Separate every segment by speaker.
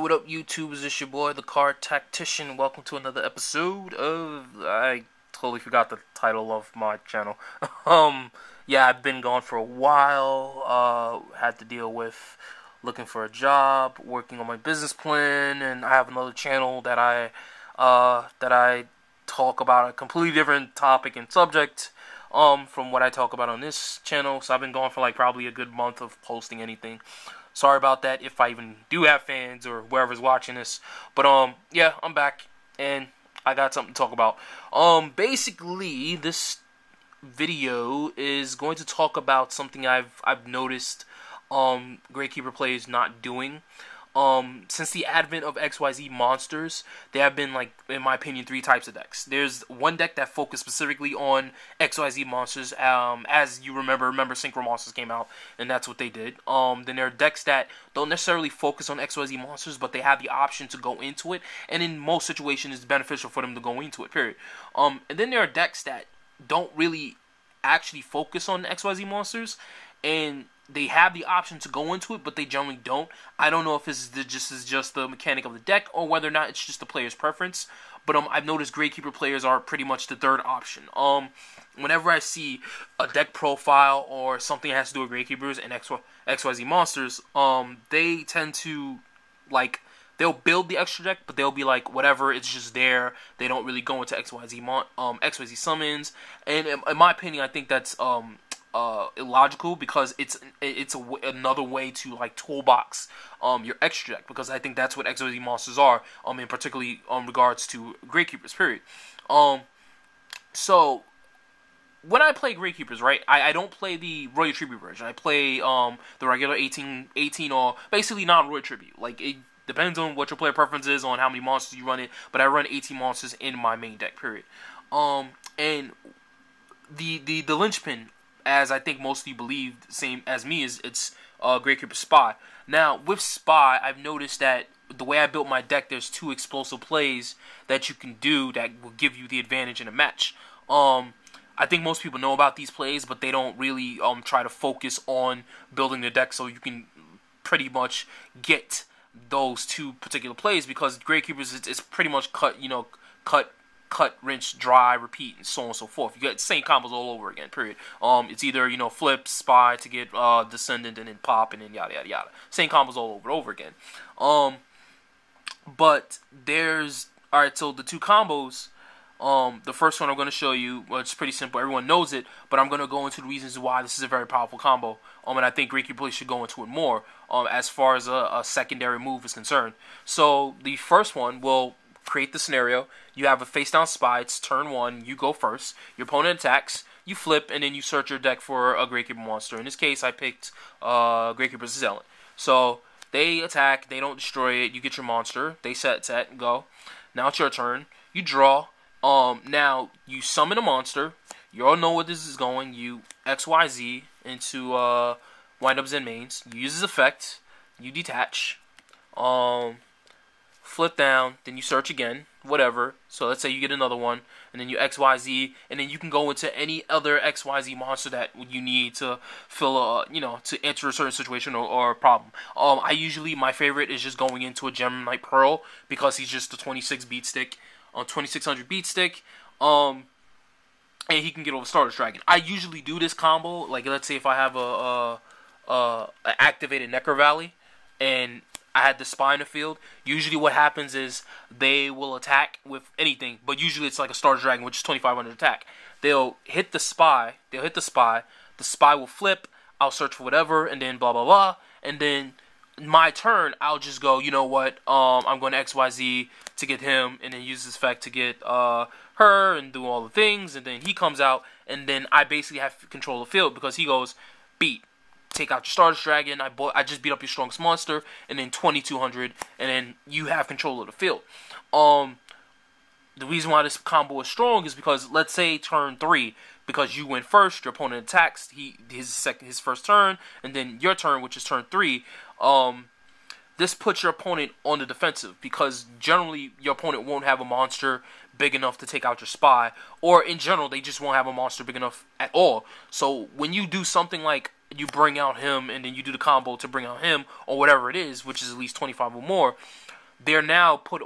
Speaker 1: what up, YouTubers? It's your boy, the Card Tactician. Welcome to another episode of... I totally forgot the title of my channel. Yeah, I've been gone for a while. Had to deal with looking for a job, working on my business plan, and I have another channel that I talk about a completely different topic and subject from what I talk about on this channel. So I've been gone for like probably a good month of posting anything. Sorry about that if I even do have fans or whoever's watching this. But yeah, I'm back and I got something to talk about. Basically this video is going to talk about something I've noticed Gravekeeper players not doing. Since the advent of XYZ monsters, there have been, like, in my opinion, 3 types of decks. There's one deck that focused specifically on XYZ monsters. As you remember Synchro Monsters came out, and that's what they did. Then there are decks that don't necessarily focus on XYZ monsters, but they have the option to go into it, and in most situations, it's beneficial for them to go into it, period. And then there are decks that don't really actually focus on XYZ monsters, and they have the option to go into it, but they generally don't. I don't know if this is just the mechanic of the deck, or whether or not it's just the player's preference. But I've noticed Gravekeeper players are pretty much the third option. Whenever I see a deck profile or something that has to do with Gravekeepers and XYZ monsters, they tend to, like, they'll build the extra deck, but they'll be like, whatever, it's just there. They don't really go into XYZ summons, and in my opinion, I think that's illogical, because it's another way to, like, toolbox your extra deck, because I think that's what XYZ monsters are, in particularly regards to Gravekeepers, period. So when I play Gravekeepers, right, I don't play the Royal Tribute version. I play the regular 18 or basically non-Royal Tribute. Like, it depends on what your player preference is on how many monsters you run it, but I run 18 monsters in my main deck, period. And the linchpin, as I think most of you believe, same as me, is it's Gravekeeper Spy. Now, with Spy, I've noticed that the way I built my deck, there's 2 explosive plays that you can do that will give you the advantage in a match. I think most people know about these plays, but they don't really try to focus on building the deck so you can pretty much get those 2 particular plays, because Gravekeepers is pretty much cut, rinse, dry, repeat, and so on and so forth. You get the same combos all over again, period. It's either, flip, spy to get descendant, and then pop, and then yada yada yada. Same combos all over again. But there's, alright, so the 2 combos, the first one I'm going to show you, well, it's pretty simple, everyone knows it, but I'm going to go into the reasons why this is a very powerful combo, and I think Gravekeeper players should go into it more, as far as a secondary move is concerned. So, the first one will create the scenario. You have a face-down spy, it's turn 1, you go first, your opponent attacks, you flip, and then you search your deck for a Gravekeeper monster. In this case, I picked Gravekeeper's Zealot. So, they attack, they don't destroy it, you get your monster, they set, go. Now it's your turn, you draw. Now, you summon a monster, you all know where this is going, you XYZ into wind-up Zen mains, you use his effect, you detach, flip down, then you search again, whatever. So let's say you get another one, and then you XYZ, and then you can go into any other XYZ monster that you need to fill a, to enter a certain situation or a problem. My favorite is just going into a Gem Knight Pearl, because he's just a 26 beat stick, 2600 beat stick, and he can get over Stardust Dragon. I usually do this combo, like, let's say if I have a activated Necker Valley, and I had the spy in the field. Usually what happens is they will attack with anything, but usually it's like a Stardust Dragon, which is 2500 attack. They'll hit the spy, the spy will flip, I'll search for whatever, and then blah blah blah, and then my turn, I'll just go, you know what, I'm going to XYZ to get him, and then use this effect to get her, and do all the things, and then he comes out, and then I basically have control of the field, because he goes, beat. Take out your Stardust Dragon, I just beat up your strongest monster, and then 2200, and then you have control of the field. The reason why this combo is strong is because, let's say turn 3, because you went first, your opponent attacks, his first turn, and then your turn, which is turn 3, this puts your opponent on the defensive, because generally your opponent won't have a monster big enough to take out your spy, or in general they just won't have a monster big enough at all. So when you do something like you bring out him, and then you do the combo to bring out him, or whatever it is, which is at least 25 or more. They're now put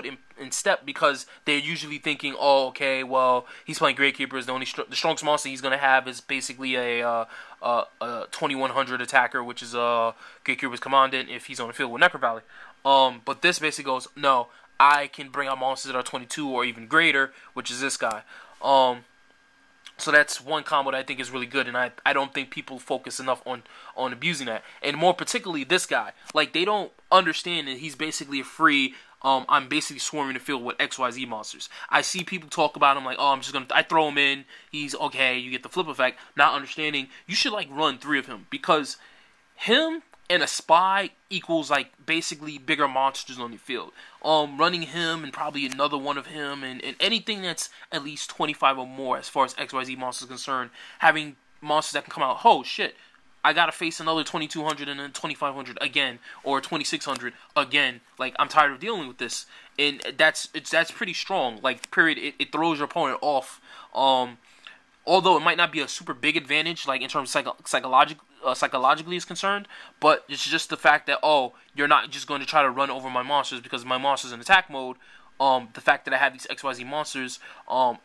Speaker 1: in step, because they're usually thinking, oh, okay, well, he's playing Gravekeepers. The strongest monster he's gonna have is basically a 2100 attacker, which is a Gravekeepers commandant if he's on the field with Necro Valley. But this basically goes, no, I can bring out monsters that are 22 or even greater, which is this guy. So that's one combo that I think is really good, and I don't think people focus enough on abusing that. And more particularly this guy. Like, they don't understand that he's basically a free, I'm basically swarming the field with XYZ monsters. I see people talk about him like, oh, I throw him in, he's okay, you get the flip effect, not understanding, you should, like, run 3 of him, because him and a spy equals, like, basically bigger monsters on the field. Running him and probably another one of him and anything that's at least 25 or more as far as XYZ monsters are concerned, having monsters that can come out, oh shit, I gotta face another 2200 and then 2500 again, or 2600 again. Like, I'm tired of dealing with this. And that's pretty strong. Like, period, it throws your opponent off. Although it might not be a super big advantage, like in terms of psychologically is concerned, but it's just the fact that, oh, you're not just going to try to run over my monsters because my monster's in attack mode. The fact that I have these XYZ monsters,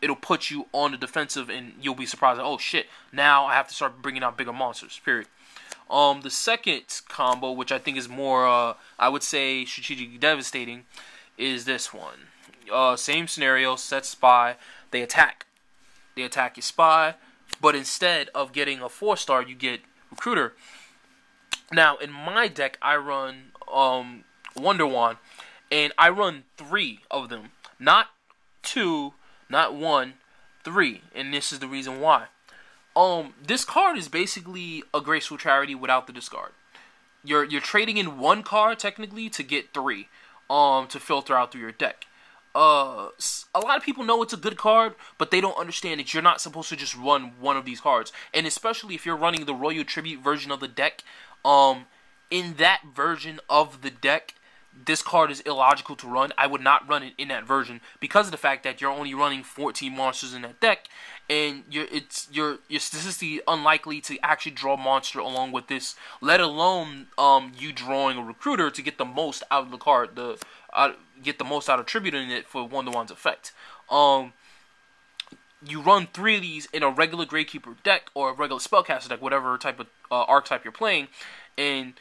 Speaker 1: it'll put you on the defensive, and you'll be surprised, like, oh shit, now I have to start bringing out bigger monsters, period. The second combo, which I think is more, I would say, strategically devastating, is this one. Same scenario, set spy, they attack. They attack your spy, but instead of getting a 4-star, you get recruiter. Now, in my deck, I run Wonder Wand, and I run 3 of them. Not 2, not 1, 3. And this is the reason why. This card is basically a Graceful Charity without the discard. You're trading in 1 card, technically, to get 3, to filter out through your deck. A lot of people know it's a good card, but they don't understand that you're not supposed to just run one of these cards. And especially if you're running the Royal Tribute version of the deck, in that version of the deck, this card is illogical to run. I would not run it in that version because of the fact that you're only running 14 monsters in that deck, and you're statistically unlikely to actually draw a monster along with this, let alone you drawing a recruiter to get the most out of the card, get the most out of tributing it for Wonder Wand's effect. You run 3 of these in a regular Gravekeeper deck or a regular Spellcaster deck, whatever type of archetype you're playing, and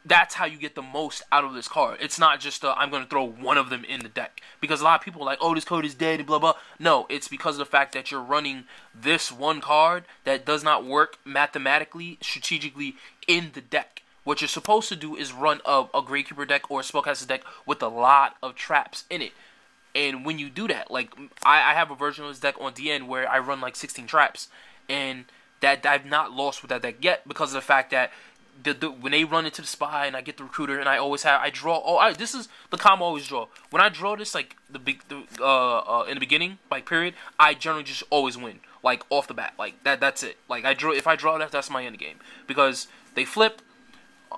Speaker 1: that's how you get the most out of this card. It's not just I'm going to throw one of them in the deck, because a lot of people are like, oh, this card is dead, blah blah. No, it's because of the fact that you're running this one card that does not work mathematically, strategically in the deck. What you're supposed to do is run a Gravekeeper deck or a Spellcaster deck with a lot of traps in it. And when you do that, like, I have a version of this deck on DN where I run like 16 traps, and that I've not lost with that deck yet because of the fact that when they run into the spy and I get the recruiter and I draw. This is the combo I always draw. When I draw this, like in the beginning, like period, I generally just always win, like off the bat, like that's it. Like if I draw that, that's my end game, because they flip,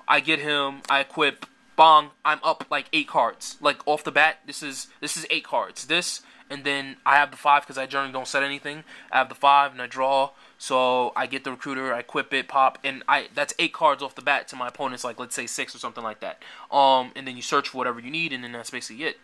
Speaker 1: I get him, I equip, bong, I'm up like 8 cards, like off the bat. This is 8 cards. This, and then I have the 5 because I generally don't set anything. I have the 5 and I draw. So I get the recruiter, I equip it, pop, and that's 8 cards off the bat to my opponent's, like, let's say 6 or something like that. And then you search for whatever you need, and then that's basically it.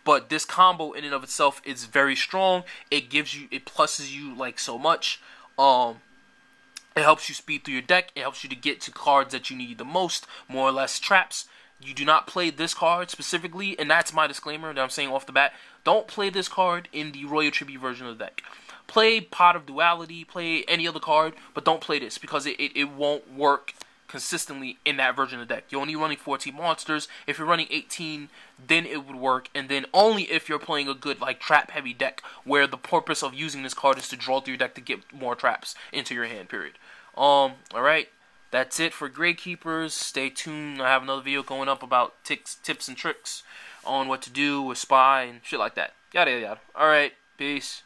Speaker 1: But this combo in and of itself is very strong. It pluses you like so much. It helps you speed through your deck. It helps you to get to cards that you need the most, more or less traps. You do not play this card specifically, and that's my disclaimer that I'm saying off the bat. Don't play this card in the Royal Tribute version of the deck. Play Pot of Duality, play any other card, but don't play this, because it won't work consistently in that version of the deck. You're only running 14 monsters. If you're running 18, then it would work, and then only if you're playing a good, like, trap-heavy deck, where the purpose of using this card is to draw through your deck to get more traps into your hand, period. Alright, that's it for Gravekeepers. Stay tuned. I have another video going up about tips and tricks on what to do with Spy and shit like that. Yada, yada, yada. Alright, peace.